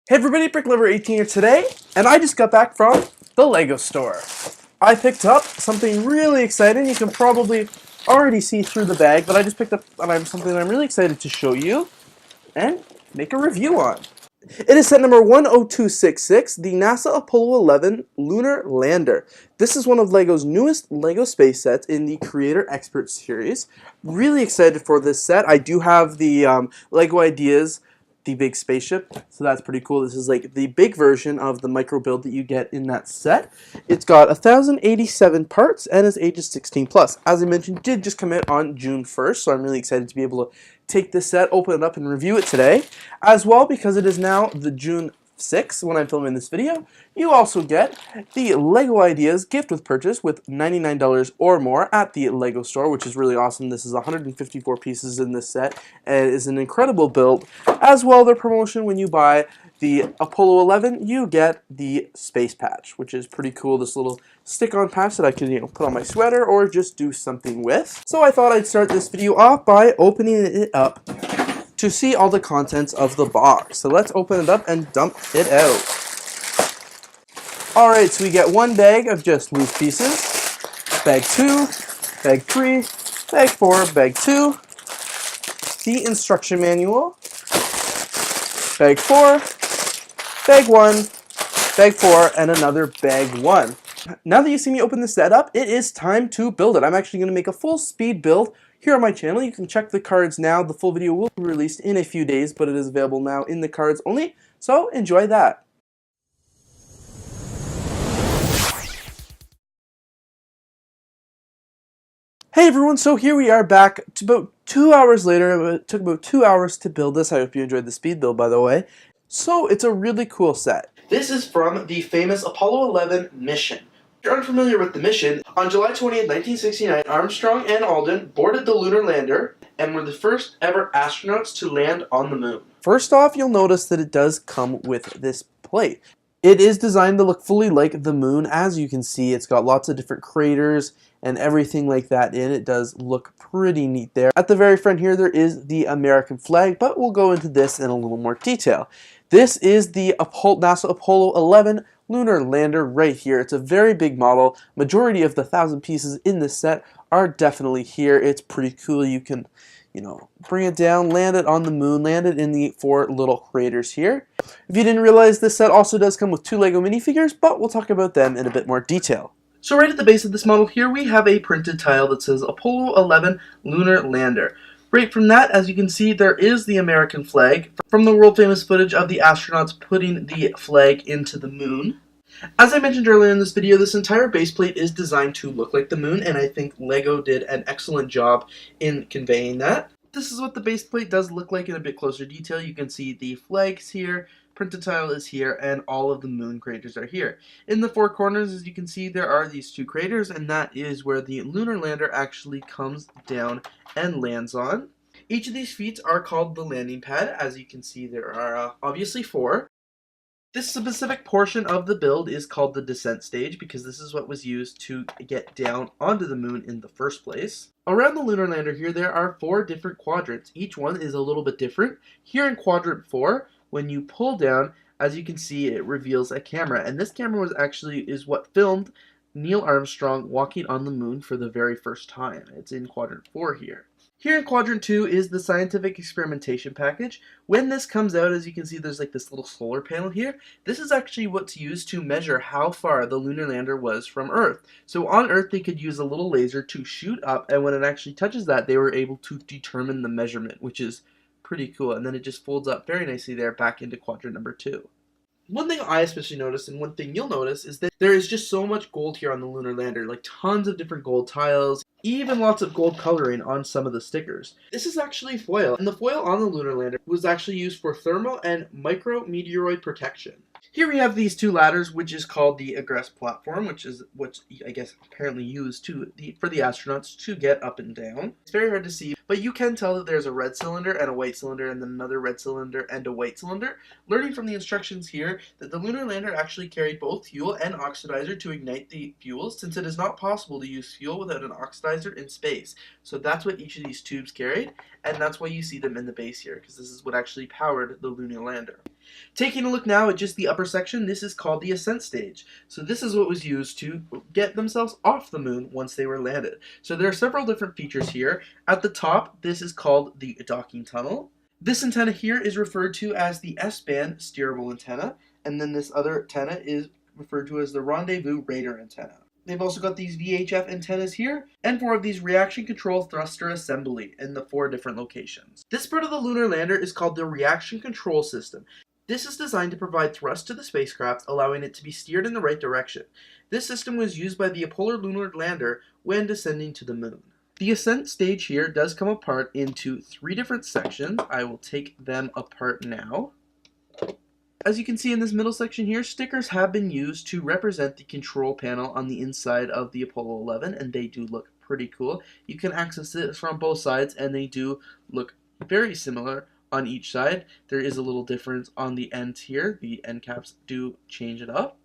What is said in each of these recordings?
Hey everybody, BrickLover18 here today, and I just got back from the Lego store. I picked up something really exciting. You can probably already see through the bag, but I just picked up something that I'm really excited to show you and make a review on. It is set number 10266, the NASA Apollo 11 Lunar Lander. This is one of LEGO's newest LEGO space sets in the Creator Expert series. Really excited for this set. I do have the LEGO Ideas, the big spaceship, so that's pretty cool. This is like the big version of the micro build that you get in that set. It's got 1,087 parts and is ages 16 plus. As I mentioned, did just come out on June 1st, so I'm really excited to be able to take this set, open it up, and review it today. As well, because it is now the June 6th when I'm filming this video, you also get the LEGO Ideas gift with purchase with $99 or more at the LEGO store, which is really awesome. This is 154 pieces in this set, and it is an incredible build. As well, their promotion when you buy the Apollo 11, you get the space patch, which is pretty cool. This little stick-on patch that I can, put on my sweater or just do something with. So I thought I'd start this video off by opening it up to see all the contents of the box. So let's open it up and dump it out. Alright, so we get one bag of just loose pieces, bag 2, bag 3, bag 4, bag 2, the instruction manual, bag 4, bag 1, bag 4, and another bag 1. Now that you see me open the set up, it is time to build it. I'm actually going to make a full speed build here on my channel. You can check the cards now. The full video will be released in a few days, but it is available now in the cards only, so enjoy that. Hey everyone, so here we are back about 2 hours later. It took about 2 hours to build this. I hope you enjoyed the speed build, by the way. So it's a really cool set. This is from the famous Apollo 11 mission. If you're unfamiliar with the mission, on July 20th, 1969, Armstrong and Aldrin boarded the Lunar Lander and were the first ever astronauts to land on the moon. First off, you'll notice that it does come with this plate. It is designed to look fully like the moon. As you can see, it's got lots of different craters and everything like that in. It does look pretty neat there. At the very front here, there is the American flag, but we'll go into this in a little more detail. This is the NASA Apollo 11 Lunar Lander right here. It's a very big model. Majority of the 1,000 pieces in this set are definitely here. It's pretty cool. You can, bring it down, land it on the moon, land it in the 4 little craters here. If you didn't realize, this set also does come with 2 LEGO minifigures, but we'll talk about them in a bit more detail. So right at the base of this model here, we have a printed tile that says Apollo 11 Lunar Lander. Right from that, as you can see, there is the American flag from the world famous footage of the astronauts putting the flag into the moon. As I mentioned earlier in this video, this entire base plate is designed to look like the moon, and I think LEGO did an excellent job in conveying that. This is what the base plate does look like in a bit closer detail. You can see the flags here, printed tile is here, and all of the moon craters are here. In the 4 corners, as you can see, there are these 2 craters, and that is where the Lunar Lander actually comes down and lands on. Each of these feet are called the landing pad. As you can see, there are obviously 4. This specific portion of the build is called the descent stage because this is what was used to get down onto the moon in the first place. Around the Lunar Lander here, there are 4 different quadrants. Each one is a little bit different. Here in quadrant 4, when you pull down, as you can see, it reveals a camera. And this camera is what filmed Neil Armstrong walking on the moon for the very first time. It's in quadrant 4 here. Here in quadrant 2 is the scientific experimentation package. When this comes out, as you can see, there's like this little solar panel here. This is actually what's used to measure how far the Lunar Lander was from Earth. So on Earth, they could use a little laser to shoot up, and when it actually touches that, they were able to determine the measurement, which is pretty cool. And then it just folds up very nicely there back into quadrant number 2. One thing I especially noticed, and one thing you'll notice, is that there is just so much gold here on the Lunar Lander, like tons of different gold tiles, even lots of gold coloring on some of the stickers. This is actually foil, and the foil on the Lunar Lander was actually used for thermal and micrometeoroid protection. Here we have these 2 ladders, which is called the egress platform, which is what I guess apparently used for the astronauts to get up and down. It's very hard to see, but you can tell that there's a red cylinder and a white cylinder and then another red cylinder and a white cylinder. Learning from the instructions here that the Lunar Lander actually carried both fuel and oxidizer to ignite the fuels, since it is not possible to use fuel without an oxidizer in space. So that's what each of these tubes carried, and that's why you see them in the base here, because this is what actually powered the Lunar Lander. Taking a look now at just the upper section, this is called the ascent stage. So this is what was used to get themselves off the moon once they were landed. So there are several different features here. At the top, this is called the docking tunnel. This antenna here is referred to as the S-band steerable antenna, and then this other antenna is referred to as the rendezvous radar antenna. They've also got these VHF antennas here, and 4 of these reaction control thruster assembly in the 4 different locations. This part of the lunar lander is called the reaction control system. This is designed to provide thrust to the spacecraft, allowing it to be steered in the right direction. This system was used by the Apollo Lunar Lander when descending to the moon. The ascent stage here does come apart into 3 different sections. I will take them apart now. As you can see in this middle section here, stickers have been used to represent the control panel on the inside of the Apollo 11, and they do look pretty cool. You can access it from both sides, and they do look very similar on each side. There is a little difference on the ends here. The end caps do change it up,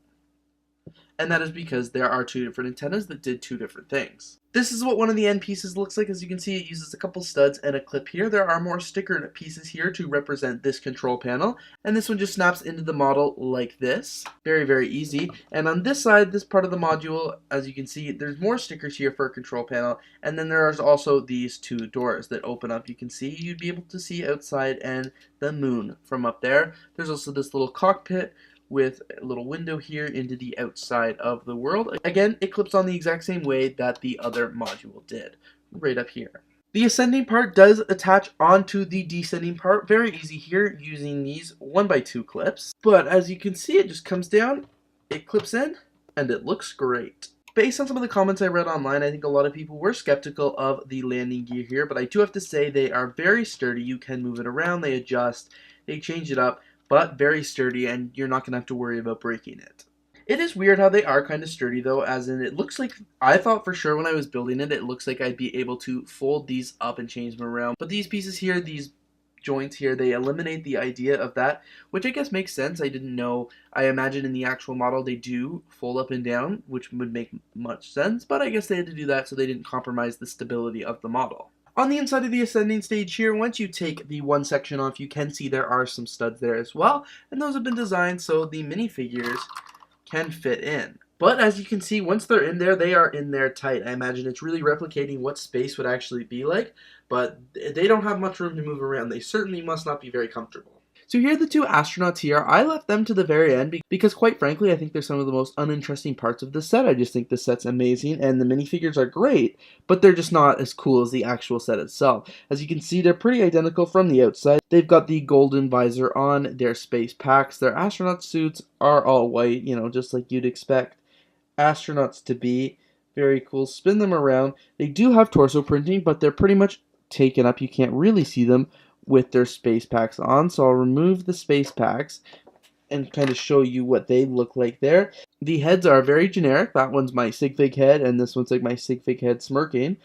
and that is because there are 2 different antennas that did 2 different things. This is what one of the end pieces looks like. As you can see, it uses a couple studs and a clip here. There are more stickered pieces here to represent this control panel, and this one just snaps into the model like this. Very, very easy. And on this side, this part of the module, as you can see, there's more stickers here for a control panel, and then there is also these 2 doors that open up. You can see, you'd be able to see outside and the moon from up there. There's also this little cockpit with a little window here into the outside of the world. Again, it clips on the exact same way that the other module did, right up here. The ascending part does attach onto the descending part. Very easy here using these 1x2 clips. But as you can see, it just comes down, it clips in, and it looks great. Based on some of the comments I read online, I think a lot of people were skeptical of the landing gear here, but I do have to say they are very sturdy. You can move it around, they adjust, they change it up, but very sturdy, and you're not going to have to worry about breaking it. It is weird how they are kind of sturdy though, as in it looks like, I thought for sure when I was building it, it looks like I'd be able to fold these up and change them around. But these pieces here, these joints here, they eliminate the idea of that, which I guess makes sense. I didn't know. I imagine in the actual model they do fold up and down, which would make much sense, but I guess they had to do that so they didn't compromise the stability of the model. On the inside of the ascending stage here, once you take the one section off, you can see there are some studs there as well, and those have been designed so the minifigures can fit in. But as you can see, once they're in there, they are in there tight. I imagine it's really replicating what space would actually be like, but they don't have much room to move around. They certainly must not be very comfortable. So here are the 2 astronauts here. I left them to the very end because quite frankly, I think they're some of the most uninteresting parts of the set. I just think the set's amazing and the minifigures are great, but they're just not as cool as the actual set itself. As you can see, they're pretty identical from the outside. They've got the golden visor on, their space packs, their astronaut suits are all white, you know, just like you'd expect astronauts to be. Very cool. Spin them around. They do have torso printing, but they're pretty much taken up. You can't really see them with their space packs on, so I'll remove the space packs and kind of show you what they look like there. The heads are very generic. That one's my sig fig head, and this one's like my sig fig head smirking.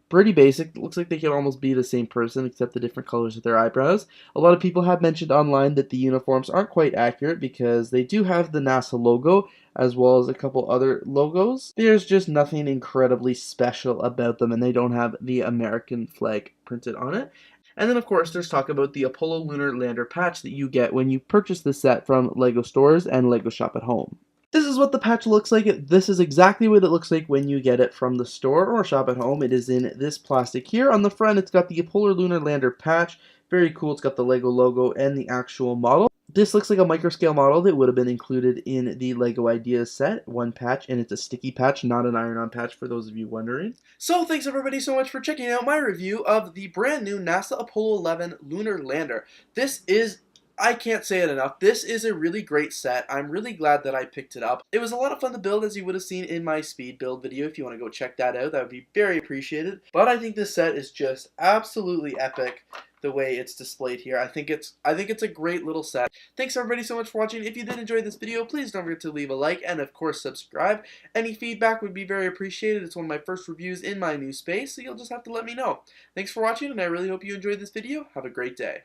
Pretty basic. Looks like they could almost be the same person except the different colors of their eyebrows. A lot of people have mentioned online that the uniforms aren't quite accurate because they do have the NASA logo as well as a couple other logos. There's just nothing incredibly special about them, and they don't have the American flag printed on it. And then of course there's talk about the Apollo Lunar Lander patch that you get when you purchase the set from LEGO stores and LEGO Shop at Home. This is what the patch looks like. This is exactly what it looks like when you get it from the store or shop at home. It is in this plastic here. On the front, it's got the Apollo Lunar Lander patch. Very cool. It's got the LEGO logo and the actual model. This looks like a microscale model that would have been included in the LEGO Ideas set. One patch, and it's a sticky patch, not an iron-on patch for those of you wondering. So thanks everybody so much for checking out my review of the brand new NASA Apollo 11 Lunar Lander. I can't say it enough. This is a really great set. I'm really glad that I picked it up. It was a lot of fun to build, as you would have seen in my speed build video. If you want to go check that out, that would be very appreciated. But I think this set is just absolutely epic the way it's displayed here. I think it's a great little set. Thanks everybody so much for watching. If you did enjoy this video, please don't forget to leave a like and of course subscribe. Any feedback would be very appreciated. It's one of my first reviews in my new space, so you'll just have to let me know. Thanks for watching, and I really hope you enjoyed this video. Have a great day.